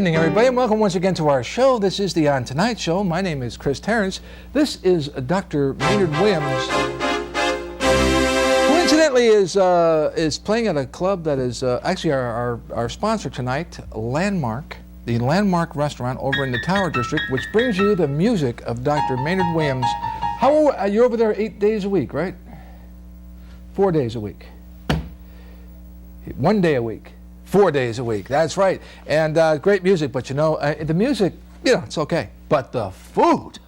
evening, everybody, and welcome once again to our show. This is the On Tonight Show. My name is Chris Terrence. This is Dr. Maynard Williams, who incidentally is playing at a club that is actually our sponsor tonight, Landmark, the Landmark restaurant over in the Tower District, which brings you the music of Dr. Maynard Williams. You're over there 8 days a week, right? 4 days a week. 1 day a week. 4 days a week, that's right. And great music, but you know, the music, you know, it's okay. But the food,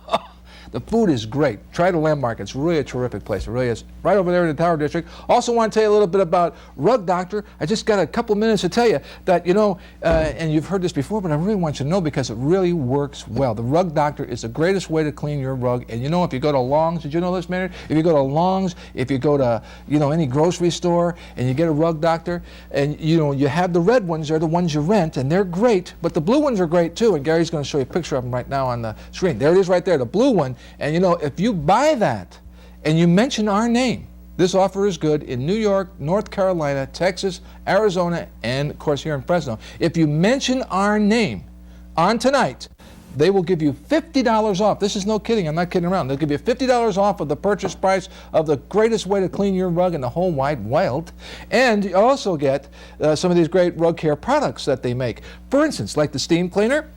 the food is great. Try the Landmark, it's really a terrific place, it really is. Right over there in the Tower District. Also want to tell you a little bit about Rug Doctor. I just got a couple minutes to tell you that, you know, and you've heard this before, but I really want you to know because it really works well. The Rug Doctor is the greatest way to clean your rug. And you know, if you go to Long's, did you know this, Maynard? If you go to Long's, if you go to, you know, any grocery store and you get a Rug Doctor, and you know, you have the red ones, they're the ones you rent, and they're great, but the blue ones are great too. And Gary's going to show you a picture of them right now on the screen. There it is right there, the blue one. And you know, if you buy that and you mention our name, this offer is good in New York, North Carolina, Texas, Arizona, and of course here in Fresno. If you mention our name on tonight, they will give you $50 off. This is no kidding, I'm not kidding around. They'll give you $50 off of the purchase price of the greatest way to clean your rug in the whole wide world. And you also get some of these great rug care products that they make. For instance, like the steam cleaner.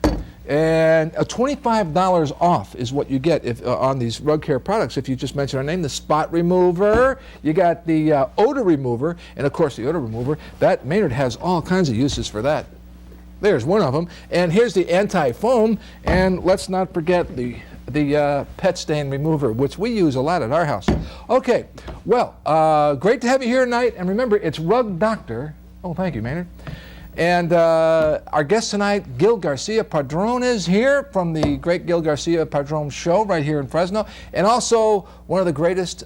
And $25 off is what you get if, on these rug care products if you just mention our name. The spot remover, you got the odor remover, and of course the odor remover, that Maynard has all kinds of uses for that. There's one of them. And here's the anti-foam, and let's not forget the pet stain remover, which we use a lot at our house. Okay, well, great to have you here tonight, and remember, it's Rug Doctor. Oh, thank you, Maynard. And our guest tonight, Gil Garcia Padron, is here from the great Gil Garcia Padron show right here in Fresno, and also one of the greatest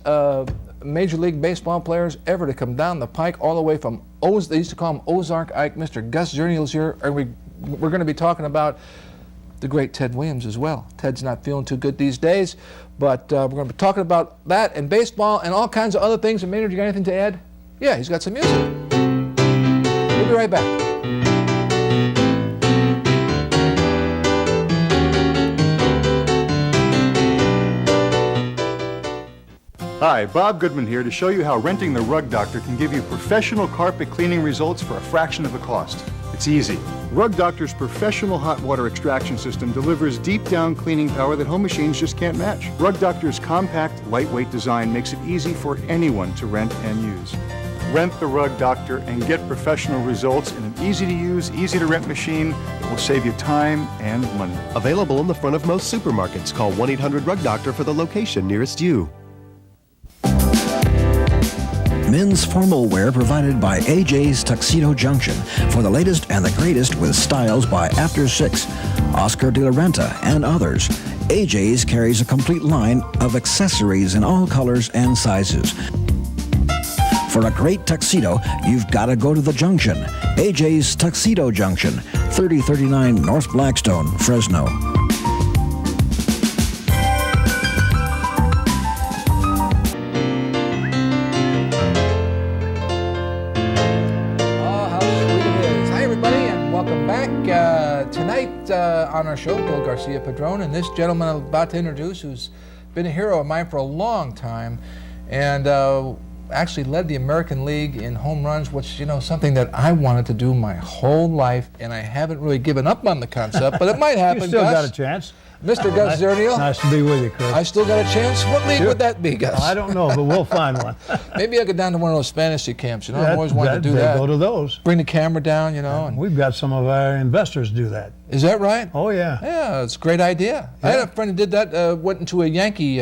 Major League Baseball players ever to come down the pike, all the way from they used to call him Ozark Ike. Mr. Gus Zernial's here, and we're going to be talking about the great Ted Williams as well. Ted's not feeling too good these days, but we're going to be talking about that and baseball and all kinds of other things. And Maynard, you got anything to add? Yeah, he's got some music. We'll be right back. Hi, Bob Goodman here to show you how renting the Rug Doctor can give you professional carpet cleaning results for a fraction of the cost. It's easy. Rug Doctor's professional hot water extraction system delivers deep down cleaning power that home machines just can't match. Rug Doctor's compact, lightweight design makes it easy for anyone to rent and use. Rent the Rug Doctor and get professional results in an easy-to-use, easy-to-rent machine that will save you time and money. Available in the front of most supermarkets. Call 1-800-RUG-DOCTOR for the location nearest you. Men's formal wear provided by AJ's Tuxedo Junction for the latest and the greatest with styles by After Six, Oscar de la Renta, and others. AJ's carries a complete line of accessories in all colors and sizes. For a great tuxedo, you've got to go to the Junction. AJ's Tuxedo Junction, 3039 North Blackstone, Fresno. Tonight on our show, Gil Garcia Padron, and this gentleman I'm about to introduce, who's been a hero of mine for a long time, and actually led the American League in home runs, which, you know, something that I wanted to do my whole life, and I haven't really given up on the concept, but it might happen. You still Gus. got a chance. Mr. Gus Zernial. Nice to be with you, Chris. I still got a chance? What league would that be, Gus? I don't know, but we'll find one. Maybe I'll get down to one of those fantasy camps. You know, I've always wanted to do that. Go to those. Bring the camera down, you know. And we've got some of our investors do that. Is that right? Oh, yeah. Yeah, it's a great idea. Yeah. I had a friend who did that, went into a Yankee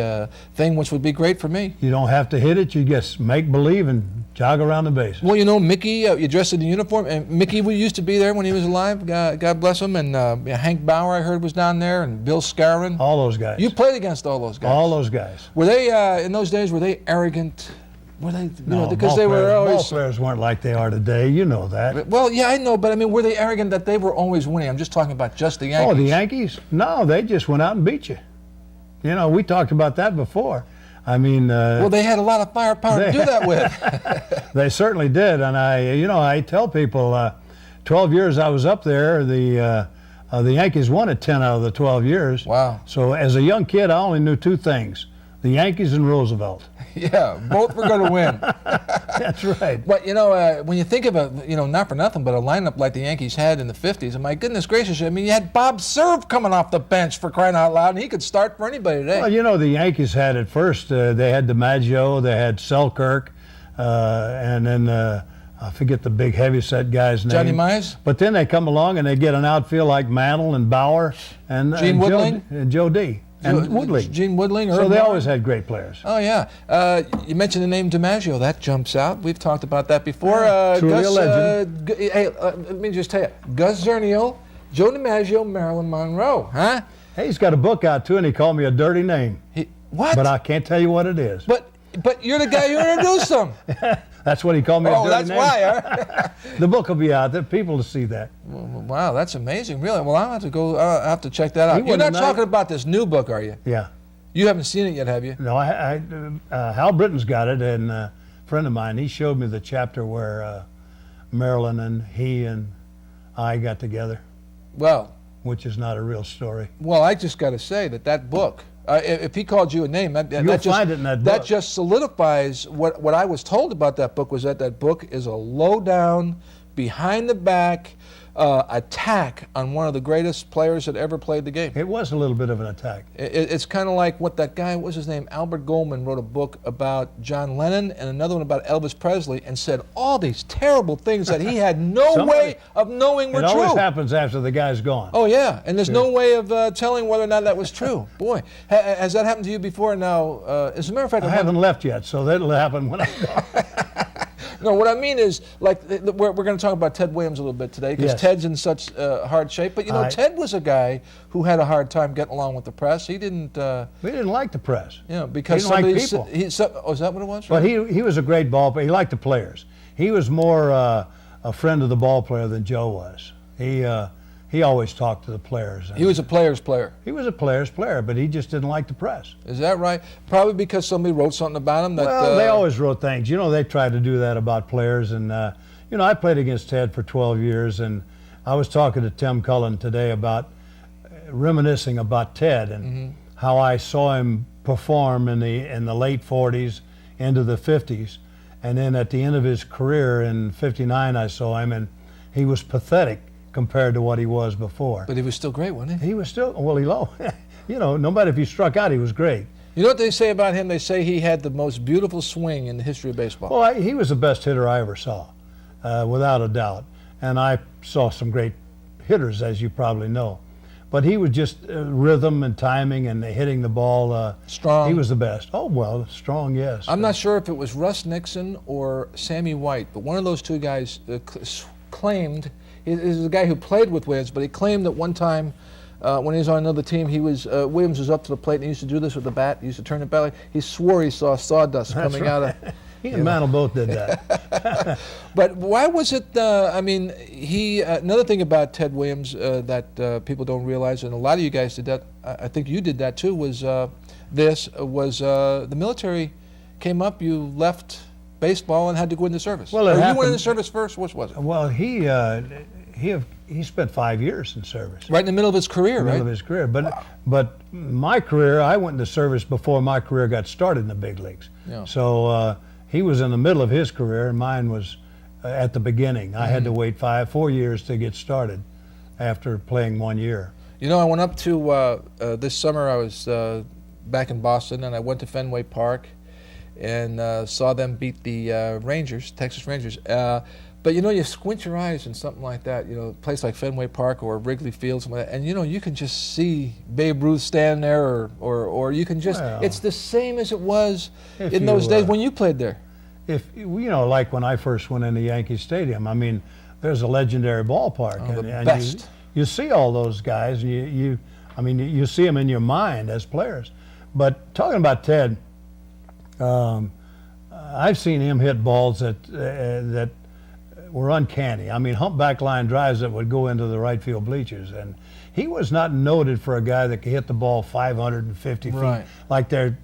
thing, which would be great for me. You don't have to hit it. You just make believe and jog around the base. Well, you know, Mickey, you dressed in the uniform, and Mickey used to be there when he was alive, God bless him, and Hank Bauer, I heard, was down there, and Bill Scarron. All those guys. You played against all those guys. All those guys. Were they, in those days, were they arrogant? Were they, no, because they were always... Ball players weren't like they are today, you know that. Well, yeah, I know, but I mean, were they arrogant that they were always winning? I'm just talking about just the Yankees. Oh, the Yankees? No, they just went out and beat you. You know, we talked about that before. I mean... well, they had a lot of firepower to do that with. They certainly did, and I tell people, 12 years I was up there, The Yankees won it 10 out of the 12 years. Wow. So as a young kid, I only knew two things: the Yankees and Roosevelt. Yeah, both were going to win. That's right. But, you know, when you think about, you know, not for nothing, but a lineup like the Yankees had in the 50s, and my goodness gracious, I mean, you had Bob Cerv coming off the bench, for crying out loud, and he could start for anybody today. Well, you know, the Yankees had it first. They had DiMaggio, they had Selkirk, and then I forget the big heavyset guy's name. Johnny Mize? But then they come along and they get an outfield like Mantle and Bauer and Gene Woodling? Joe D. And Woodling. Gene Woodling. So Herb they Bauer. always had great players. Oh, yeah. You mentioned the name DiMaggio. That jumps out. We've talked about that before. Truly Gus, a legend. Hey, let me just tell you. Gus Zernial, Joe DiMaggio, Marilyn Monroe. Huh? Hey, he's got a book out, too, and he called me a dirty name. What? But I can't tell you what it is. But you're the guy who introduced him. That's what he called me, a dirty Oh, that's name. why, huh? The book will be out there, people to see that. Wow, that's amazing. Really? Well, I'll have to go. I'll have to check that out. He You're won not the talking about this new book, are you? Yeah. You haven't seen it yet, have you? No, Hal Britton's got it, and a friend of mine, he showed me the chapter where Marilyn and he and I got together, Well, which is not a real story. I just got to say that book. If he called you a name, that just find it in that that book. just solidifies what I was told about that book. Was that book is a low down, behind the back attack on one of the greatest players that ever played the game. It was a little bit of an attack. It's kind of like what that guy, what was his name, Albert Goldman, wrote a book about John Lennon and another one about Elvis Presley, and said all these terrible things that he had no way of knowing were It true. always happens after the guy's gone. Oh, yeah, and there's no way of telling whether or not that was true. Boy, has that happened to you before? Now, as a matter of fact, I haven't left yet, so that'll happen when I'm gone. No, what I mean is, like, we're going to talk about Ted Williams a little bit today, because Yes. Ted's in such hard shape. But, you know, Ted was a guy who had a hard time getting along with the press. He didn't, We didn't like the press. you know, because He didn't like somebody... people. Oh, is that what it was? But he was a great ball player. He liked the players. He was more a friend of the ball player than Joe was. He always talked to the players. He was a player's player. He was a player's player, but he just didn't like the press. Is that right? Probably because somebody wrote something about him that... Well, they always wrote things. You know, they tried to do that about players. And, you know, I played against Ted for 12 years, and I was talking to Tim Cullen today about reminiscing about Ted and how I saw him perform in the late 40s into the 50s. And then at the end of his career in 59, I saw him, and he was pathetic compared to what he was before. But he was still great, wasn't he? He was still, you know, no matter if he struck out, he was great. You know what they say about him? They say he had the most beautiful swing in the history of baseball. Well, he was the best hitter I ever saw, without a doubt. And I saw some great hitters, as you probably know. But he was just rhythm and timing and hitting the ball. Strong. He was the best. Oh, well, strong, yes. I'm not sure if it was Russ Nixon or Sammy White, but one of those two guys claimed... He was a guy who played with Williams, but he claimed that one time when he was on another team, Williams was up to the plate and he used to do this with the bat. He used to turn it back. He swore he saw sawdust coming out of... He and Mantle both did that. But why was it, I mean, another thing about Ted Williams that people don't realize, and a lot of you guys did that, I think you did that too, was the military came up, you left baseball and had to go into service. Well, or you happened, went into service first? What was it? Well, he spent 5 years in service. Right in the middle of his career, In the middle of his career. But my career, I went into service before my career got started in the big leagues. Yeah. So he was in the middle of his career, and mine was at the beginning. I had to wait 4 years to get started after playing 1 year. You know, I went up to, this summer I was back in Boston, and I went to Fenway Park and saw them beat the Rangers, Texas Rangers. But you know, you squint your eyes in something like that, you know, a place like Fenway Park or Wrigley Field, something like that, and you know, you can just see Babe Ruth standing there, or you can just, it's the same as it was in those days when you played there. If you know, like when I first went into Yankee Stadium, I mean, there's a legendary ballpark, Oh, and best. You see all those guys, and you see them in your mind as players. But talking about Ted, I've seen him hit balls that were uncanny. I mean, humpback line drives that would go into the right field bleachers, and he was not noted for a guy that could hit the ball 550 feet. Right. Like they're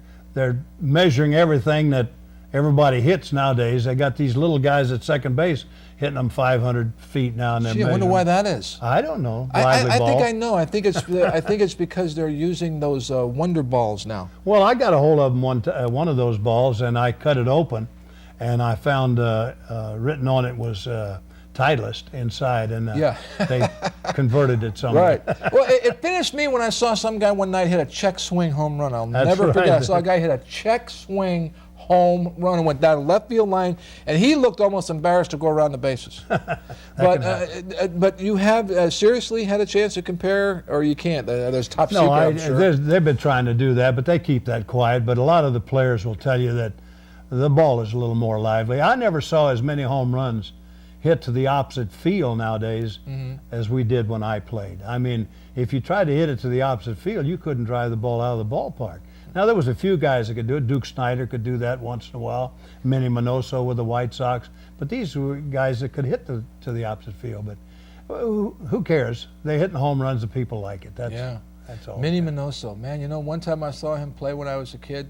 measuring everything that everybody hits nowadays. They got these little guys at second base hitting them 500 feet now and then. Gee, I wonder why that is. I don't know. I Lively ball. think I know. I think it's because they're using those Wonder Balls now. Well, I got a hold of them one of those balls, and I cut it open, and I found written on it was Titleist inside, and they converted it somehow. Right. Well, it finished me when I saw some guy one night hit a check swing home run. I'll That's never right. forget. I saw a guy hit a check swing home run and went down the left field line, and he looked almost embarrassed to go around the bases. But you have seriously had a chance to compare, or you can't? There's top secret, I'm sure. They've been trying to do that, but they keep that quiet. But a lot of the players will tell you that the ball is a little more lively. I never saw as many home runs hit to the opposite field nowadays as we did when I played. I mean, if you tried to hit it to the opposite field, you couldn't drive the ball out of the ballpark. Now, there was a few guys that could do it. Duke Snyder could do that once in a while. Manny Minoso with the White Sox. But these were guys that could hit to the opposite field. But who cares? They're hitting home runs and people like it. That's all. Manny Minoso, man, you know, one time I saw him play when I was a kid.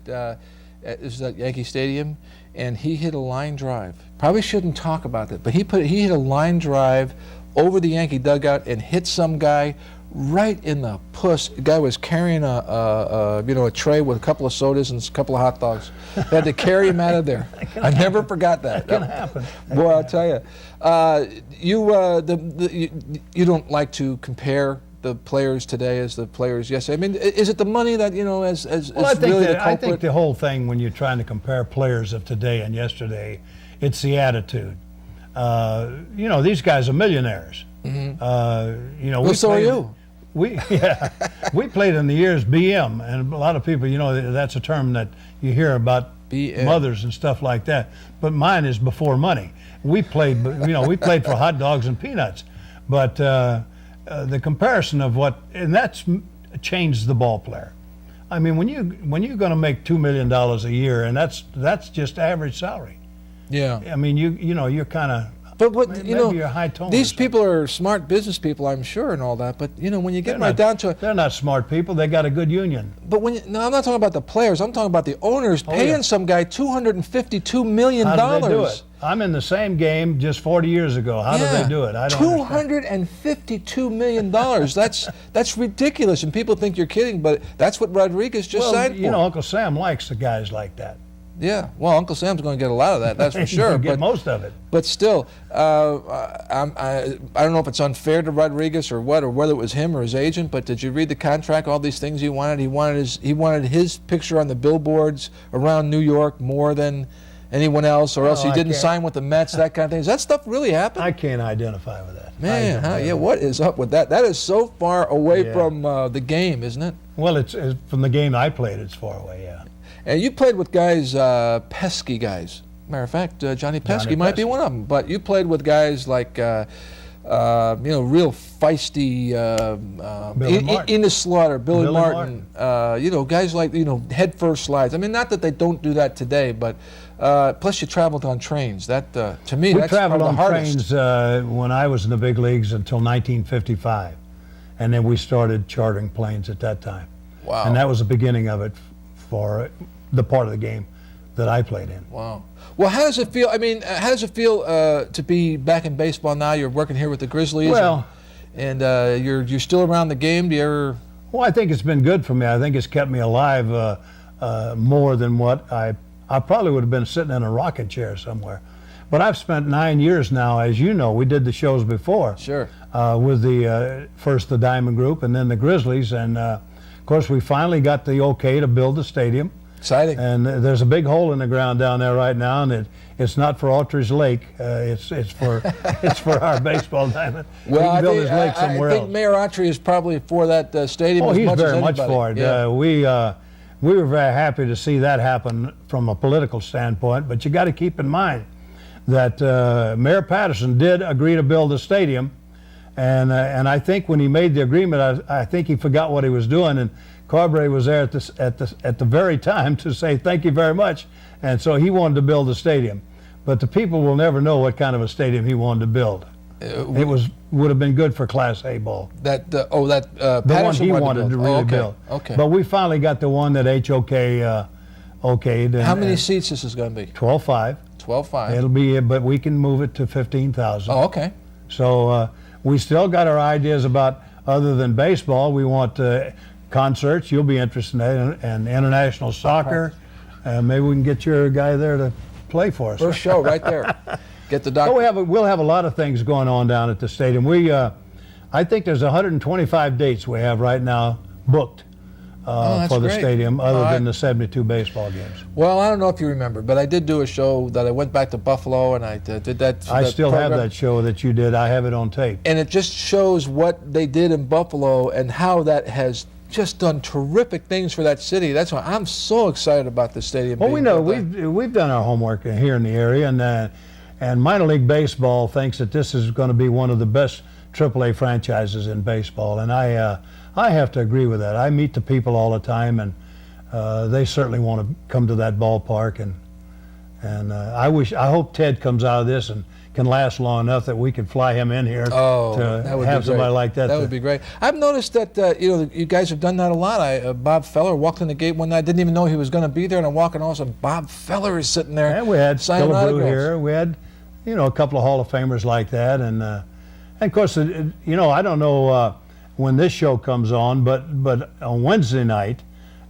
It was at Yankee Stadium, and he hit a line drive. Probably shouldn't talk about that, but he hit a line drive over the Yankee dugout and hit some guy right in the puss. The guy was carrying a tray with a couple of sodas and a couple of hot dogs. They had to carry him out of there. I never forgot that. That can happen. Boy, I'll tell you, you don't like to compare the players today as the players yesterday. I mean, is it the money that, you know, as really the culprit? I think the whole thing, when you're trying to compare players of today and yesterday, it's the attitude. You know, these guys are millionaires. You know, well, so are you. We played in the years BM, and a lot of people, you know, that's a term that you hear about BM. Mothers and stuff like that. But mine is before money. We played, you know, we played for hot dogs and peanuts. But the comparison of and that's changed the ball player. I mean, when you're going to make $2 million a year, and that's just average salary. Yeah. I mean, you know, you're kind of. But maybe you know, you're high tone these people are smart business people, I'm sure, and all that. But you know, when you get down to it, they're not smart people. They got a good union. But I'm not talking about the players. I'm talking about the owners paying some guy $252 million. How do they do it? I'm in the same game just 40 years ago. How do they do it? I don't understand. $252 million. That's ridiculous, and people think you're kidding, but that's what Rodriguez just signed for. You know, Uncle Sam likes the guys like that. Yeah, well, Uncle Sam's going to get a lot of that, that's for sure. He'll get most of it. But still, I don't know if it's unfair to Rodriguez or what, or whether it was him or his agent. But did you read the contract? All these things he wanted. He wanted his picture on the billboards around New York more than anyone else, or else he didn't sign with the Mets. That kind of thing. Does that stuff really happen? I can't identify with that. Man, what is up with that? That is so far away from the game, isn't it? Well, it's from the game I played. It's far away. Yeah. And you played with guys, pesky guys. Matter of fact, Johnny Pesky might be one of them. But you played with guys like, real feisty, Enos Slaughter, Billy Martin. Guys like, head first slides. I mean, not that they don't do that today, but plus you traveled on trains. That, to me, that's traveled the on hardest. trains when I was in the big leagues until 1955, and then we started chartering planes at that time. Wow. And that was the beginning of it for the part of the game that I played in. Wow. Well, how does it feel? I mean, how does it feel to be back in baseball now? You're working here with the Grizzlies. Well, and you're still around the game. Do you ever? Well, I think it's been good for me. I think it's kept me alive more than what I probably would have been sitting in a rocking chair somewhere. But I've spent 9 years now, as you know. We did the shows before. Sure. With first the Diamond Group and then the Grizzlies, and of course we finally got the okay to build the stadium. Exciting. And there's a big hole in the ground down there right now, and it's not for Aldridge Lake. It's for our baseball diamond. Well, we can build his lake somewhere else. I think Mayor Autry is probably for that stadium. Oh, as he's much very as much for it. Yeah. We were very happy to see that happen from a political standpoint. But you got to keep in mind that Mayor Patterson did agree to build the stadium, and I think when he made the agreement, I think he forgot what he was doing, and Carberry was there at the very time to say thank you very much, and so he wanted to build the stadium. But the people will never know what kind of a stadium he wanted to build. It would have been good for Class A ball. The one he wanted to really build. Okay. But we finally got the one that HOK okayed. And, How many seats this is going to be? 12.5. 12.5. It'll be, but we can move it to 15,000. Oh, okay. So we still got our ideas about, other than baseball, we want concerts. You'll be interested in it, and international soccer. Maybe we can get your guy there to play for us. First show right there. Get the doctor. So we'll have a lot of things going on down at the stadium. I think there's 125 dates we have right now booked for the great. stadium, other than the 72 baseball games. Well, I don't know if you remember, but I did do a show that I went back to Buffalo and I did that. I still program. have that show that you did. I have it on tape. And it just shows what they did in Buffalo and how that has just done terrific things for that city. That's why I'm so excited about the stadium. Well, we know built there. we've done our homework here in the area, and minor league baseball thinks that this is going to be one of the best AAA franchises in baseball, and I have to agree with that. I meet the people all the time, and they certainly want to come to that ballpark, and I hope Ted comes out of this and can last long enough that we can fly him in here to have somebody like that. That would be great. I've noticed that you guys have done that a lot. Bob Feller walked in the gate one night, didn't even know he was going to be there, and I'm walking all of a sudden, Bob Feller is sitting there. And we had signing Killebrew autographs. here. We had a couple of Hall of Famers like that, and of course, I don't know when this show comes on, but on Wednesday night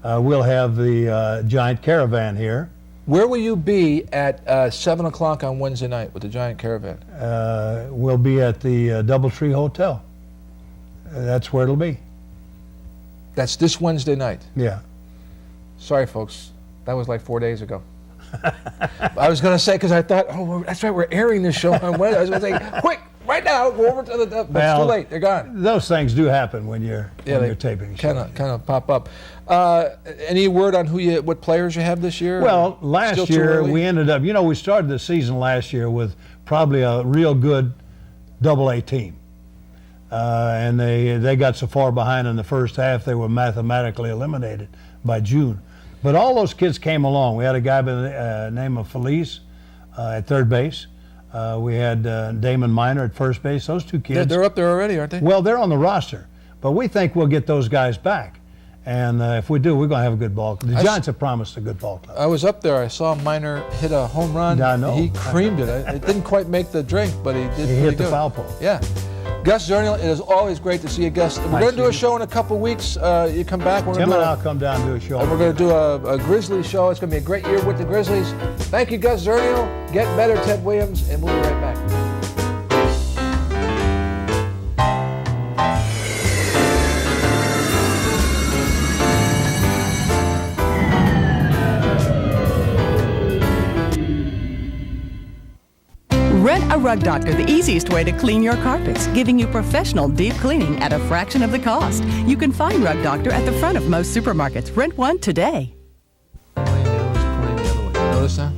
we'll have the Giant Caravan here. Where will you be at 7 o'clock on Wednesday night with the Giant Caravan? We'll be at the Doubletree Hotel. That's where it'll be. That's this Wednesday night. Yeah. Sorry, folks. That was like 4 days ago. I was going to say, because I thought, that's right, we're airing this show on Wednesday. I was going to say, quick, right now, go over to the, but it's too late. They're gone. Those things do happen when you're taping. Kind of pop up. Any word on what players you have this year? Well, last year we ended up, we started the season last year with probably a real good Double-A team. And they got so far behind in the first half, they were mathematically eliminated by June. But all those kids came along. We had a guy by the name of Felice at third base. We had Damon Minor at first base. Those two kids. They're up there already, aren't they? Well, they're on the roster. But we think we'll get those guys back. And if we do, we're going to have a good ball club. The Giants have promised a good ball club. I was up there. I saw Minor hit a home run. I know. He creamed it. It didn't quite make the drink, but he did. He hit the good. foul pole. Yeah. Gus Zernial, it is always great to see you, Gus. We're going to do a show in a couple weeks. You come back. Tim and I'll come down and do a show. And we're going to do a Grizzlies show. It's going to be a great year with the Grizzlies. Thank you, Gus Zernial. Get better, Ted Williams, and we'll be right back. Rent a Rug Doctor, the easiest way to clean your carpets, giving you professional deep cleaning at a fraction of the cost. You can find Rug Doctor at the front of most supermarkets. Rent one today. Pointing the other way. Notice that?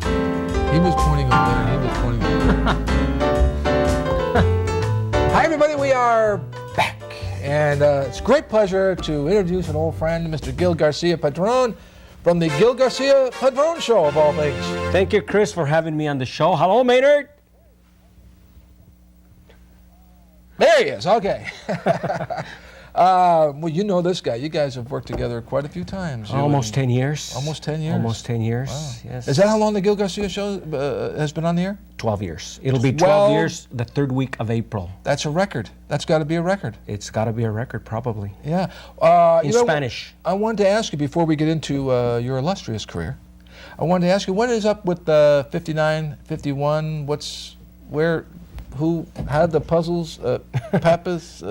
He was pointing over there, and he was pointing over there. Hi, everybody. We are back. And it's a great pleasure to introduce an old friend, Mr. Gil Garcia Padron, from the Gil Garcia Padron Show, of all things. Thank you, Chris, for having me on the show. Hello, Maynard. There he is. Okay. Well, you know this guy. You guys have worked together quite a few times. Almost 10 years. Almost 10 years? Almost 10 years, Wow. yes. Is that how long the Gil Garcia Show has been on the air? 12 years. It'll be 12 years the third week of April. That's a record. That's got to be a record. It's got to be a record, probably. Yeah. In Spanish. I wanted to ask you before we get into your illustrious career, I wanted to ask you, what is up with 59, 51? How did the puzzles, Pappas,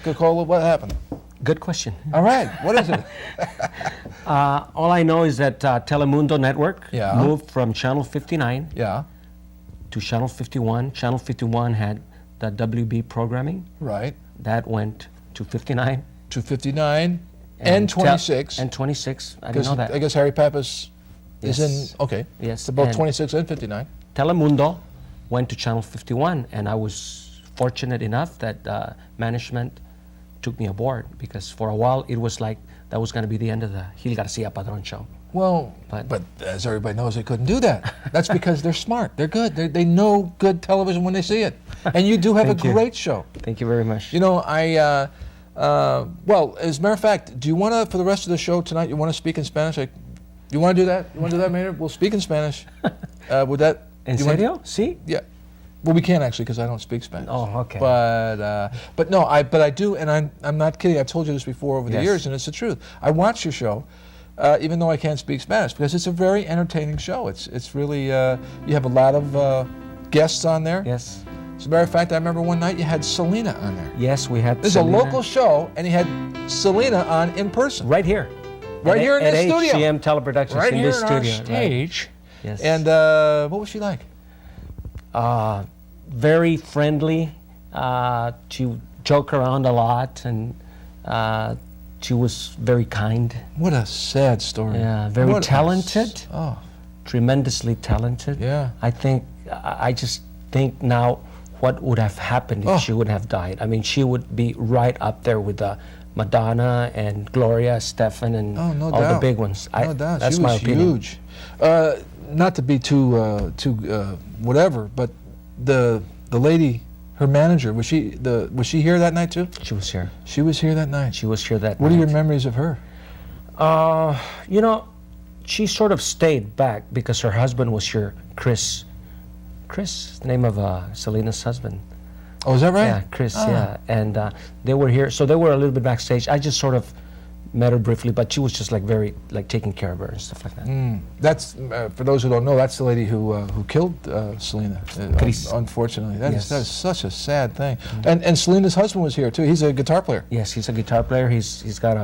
Coca-Cola, what happened? Good question. All right, what is it? All I know is that Telemundo Network moved from Channel 59 to Channel 51. Channel 51 had the WB programming. Right. That went to 59. To 59 and 26. And 26. I didn't know that. I guess Harry Pappas is Yes. in, okay. Yes, So both and 26 and 59. Telemundo went to Channel 51, and I was fortunate enough that management took me aboard, because for a while it was like that was going to be the end of the Gil Garcia Padron Show. Well, but as everybody knows, they couldn't do that. That's because they're smart. They're good. They know good television when they see it. And you do have a great show. Thank you very much. You know, well, as a matter of fact, do you want to, for the rest of the show tonight, you want to speak in Spanish? You want to do that? You want to do that, Maynard? We'll speak in Spanish. Would that? ¿En you want- serio? Sí. Yeah. Well, we can't actually because I don't speak Spanish. Oh, okay. But no, I do, and I'm not kidding. I've told you this before over the Yes. years, and it's the truth. I watch your show, even though I can't speak Spanish, because it's a very entertaining show. It's really you have a lot of guests on there. Yes. As a matter of fact, I remember one night you had Selena on there. Yes, we had This is Selena a local show, and you had Selena on in person. right here. Right here in at this studio. HCM Teleproductions Right in here this on our studio. stage. Right. Yes. And what was she like? Very friendly. She joked around a lot, and she was very kind. What a sad story. Yeah, very What a talented. Oh, Tremendously talented. Yeah. I just think now what would have happened if Oh. she would have died. I mean, she would be right up there with Madonna and Gloria Estefan and oh, no all doubt. the big ones. No doubt. That's She my was opinion. huge. Not to be too whatever, but the lady, her manager, was she here that night too? She was here. She was here that night. She was here that What night. are your memories of her? You know, she sort of stayed back because her husband was here, Chris. Chris, the name of Selena's husband. Oh, is that right? Yeah, Chris, Ah. yeah. And they were here, so they were a little bit backstage. I just sort of met her briefly, but she was just like very, like taking care of her and stuff like that. That's for those who don't know. That's the lady who killed Selena. Chris. Unfortunately, that Yes. is such a sad thing. And Selena's husband was here too. He's a guitar player. Yes, he's a guitar player. He's got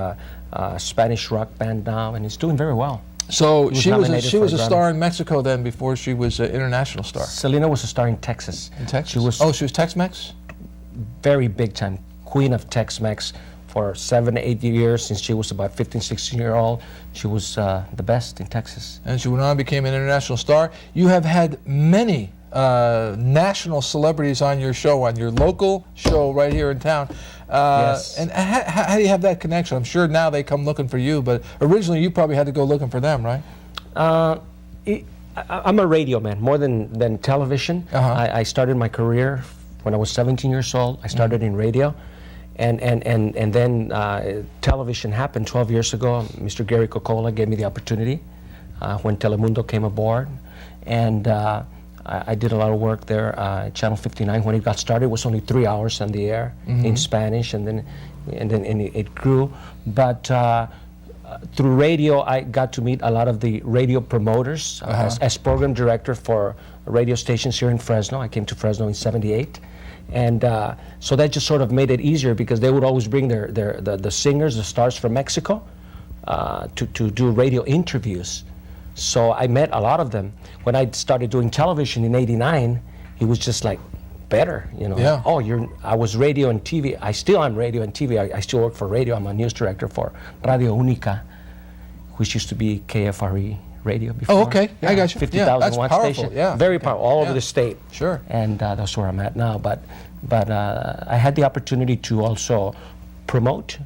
a Spanish rock band now, and he's doing very well. So was she was nominated she for was a a Grammy. star in Mexico then before she was an international star. Selena was a star in Texas. In Texas. She was she was Tex-Mex. very big time, queen of Tex-Mex for 7, 8 years since she was about 15, 16-year-old. She was the best in Texas. And she went on and became an international star. You have had many national celebrities on your show, on your local show right here in town. Yes. And how do you have that connection? I'm sure now they come looking for you, but originally you probably had to go looking for them, right? I'm a radio man more than television. Uh-huh. I started my career when I was 17 years old. I started in radio, and then television happened 12 years ago. Mr. Gary Cocola gave me the opportunity when Telemundo came aboard, and I did a lot of work there at Channel 59. When it got started, it was only 3 hours on the air in Spanish, and then it grew. But through radio, I got to meet a lot of the radio promoters as program director for radio stations here in Fresno. I came to Fresno in '78, and so that just sort of made it easier because they would always bring the singers, the stars from Mexico, to do radio interviews. So I met a lot of them. When I started doing television in '89, it was just like better, you know. Yeah. Oh, I was radio and TV. I still am radio and TV. I still work for radio. I'm a news director for Radio Única, which used to be KFRE radio before. Oh, okay. I got you. 50,000 Yeah, that's watt powerful. station. Yeah. Very Okay. powerful, all Yeah. over the state. Sure. And that's where I'm at now. But I had the opportunity to also promote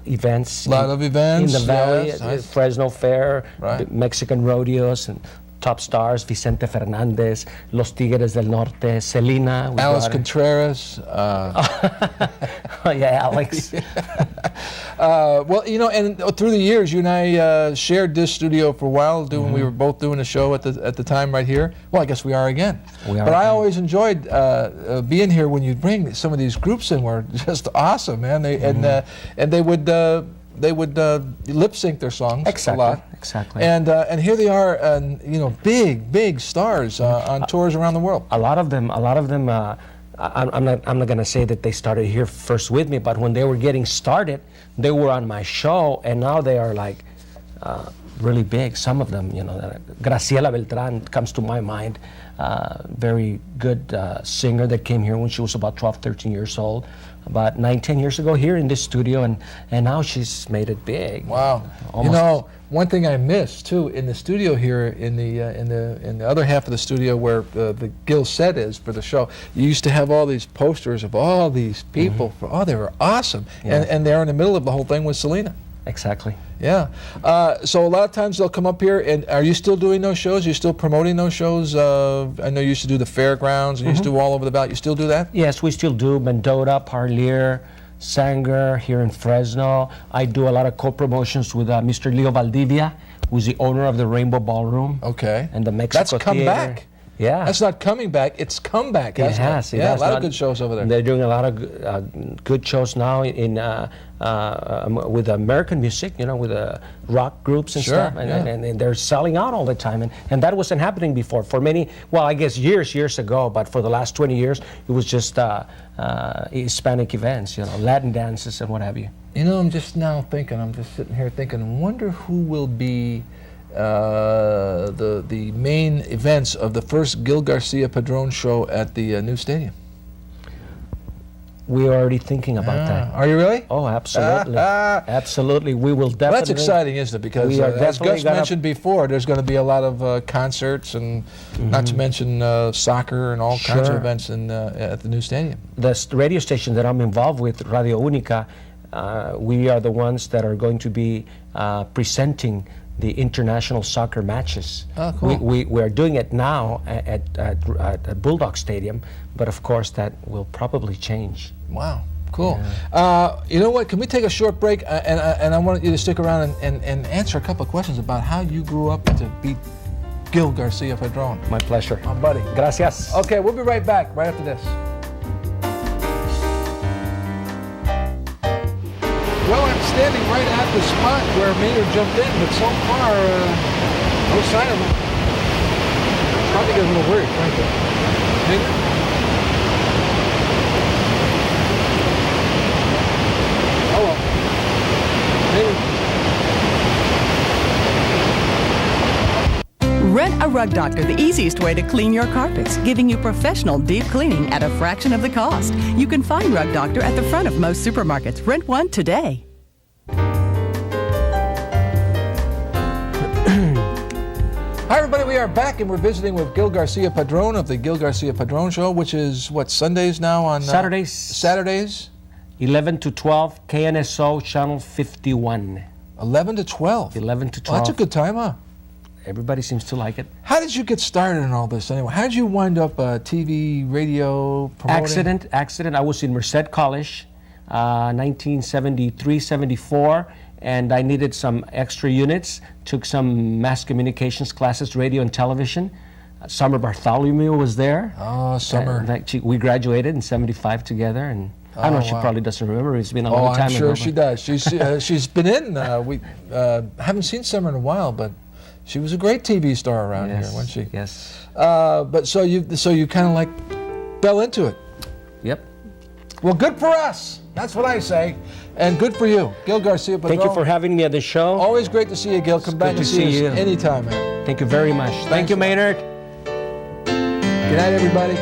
events. A lot of events, in the valley, yes, nice. Fresno Fair, Right. the Mexican rodeos, and top stars, Vicente Fernandez, Los Tigres del Norte, Selena. we Alice brought her. Contreras. Oh, yeah, Alex. Well, you know, and through the years, you and I shared this studio for a while. We were both doing a show at the time right here. Well, I guess we are again. We are but I again. always enjoyed being here when you bring some of these groups in. Were just awesome, man. They and they would lip sync their songs Exactly, a lot. exactly. And here they are, you know, big stars on tours around the world. A lot of them. I'm not going to say that they started here first with me, but when they were getting started, they were on my show, and now they are like really big. Some of them, you know, Graciela Beltran comes to my mind. Very good singer that came here when she was about 12, 13 years old, about 9, 10 years ago here in this studio, and now she's made it big. Wow. Almost. You know, one thing I missed too in the studio here, in the other half of the studio where the Gil set is for the show, you used to have all these posters of all these people. They were awesome. Yeah. And there in the middle of the whole thing was Selena. Exactly. Yeah. So a lot of times they'll come up here, and are you still doing those shows? Are you still promoting those shows? I know you used to do the fairgrounds, and you used to do all over the valley. You still do that? Yes, we still do Mendota, Parlier, Sanger here in Fresno. I do a lot of co-promotions with Mr. Leo Valdivia who's the owner of the Rainbow Ballroom. Okay. And the Mexico That's come Theater. back. Yeah. That's not coming back. It's come back. It hasn't has. It? It Yeah, has. a lot of good shows over there. They're doing a lot of good shows now with American music, with rock groups and Sure, stuff, yeah. and they're selling out all the time, and that wasn't happening before. For many, well, I guess years ago, but for the last 20 years, it was just Hispanic events, Latin dances and what have you. I'm just now thinking. I'm just sitting here thinking. Wonder who will be the main events of the first Gil Garcia Padron show at the new stadium. We're already thinking about that. Are you really? Oh, absolutely. Absolutely. We will definitely. Well, that's exciting, isn't it? Because we are as definitely Gus mentioned before, there's going to be a lot of concerts and not to mention soccer and all kinds of events at the new stadium. The radio station that I'm involved with, Radio Única, we are the ones that are going to be presenting the international soccer matches. Oh, cool. We are doing it now at Bulldog Stadium, but of course that will probably change. Wow, cool. Yeah. You know what? Can we take a short break? And I want you to stick around and answer a couple of questions about how you grew up to beat Gil Garcia Padron. My pleasure. My buddy. Gracias. Okay, we'll be right back right after this. Well, I'm standing right at the spot where Maynard jumped in, but so far, no sign of him. Probably get a little worried, frankly. Maynard? Hello. Maynard? Rent a Rug Doctor, the easiest way to clean your carpets, giving you professional deep cleaning at a fraction of the cost. You can find Rug Doctor at the front of most supermarkets. Rent one today. Hi, everybody. We are back, and we're visiting with Gil Garcia Padron of the Gil Garcia Padron Show, which is, what, Sundays now on... Saturdays. Saturdays? 11 to 12, KNSO, Channel 51. 11 to 12? 11 to 12. Well, that's a good time, huh? Everybody seems to like it. How did you get started in all this anyway? How did you wind up TV, radio, promoting? Accident. I was in Merced College, 1973, 74, and I needed some extra units. Took some mass communications classes, radio and television. Summer Bartholomew was there. Oh, Summer. We graduated in 75 together, and I don't know, she probably doesn't remember. It's been a long time ago. I'm sure she does. She's been in. We haven't seen Summer in a while, but she was a great TV star around here, wasn't she? Yes. But so you kind of like fell into it. Yep. Well, good for us. That's what I say. And good for you, Gil Garcia Padron. Thank you for having me at the show. Always great to see you, Gil. Come back and see us anytime, man. Thank you very much. Thank you, Maynard. Good night, everybody.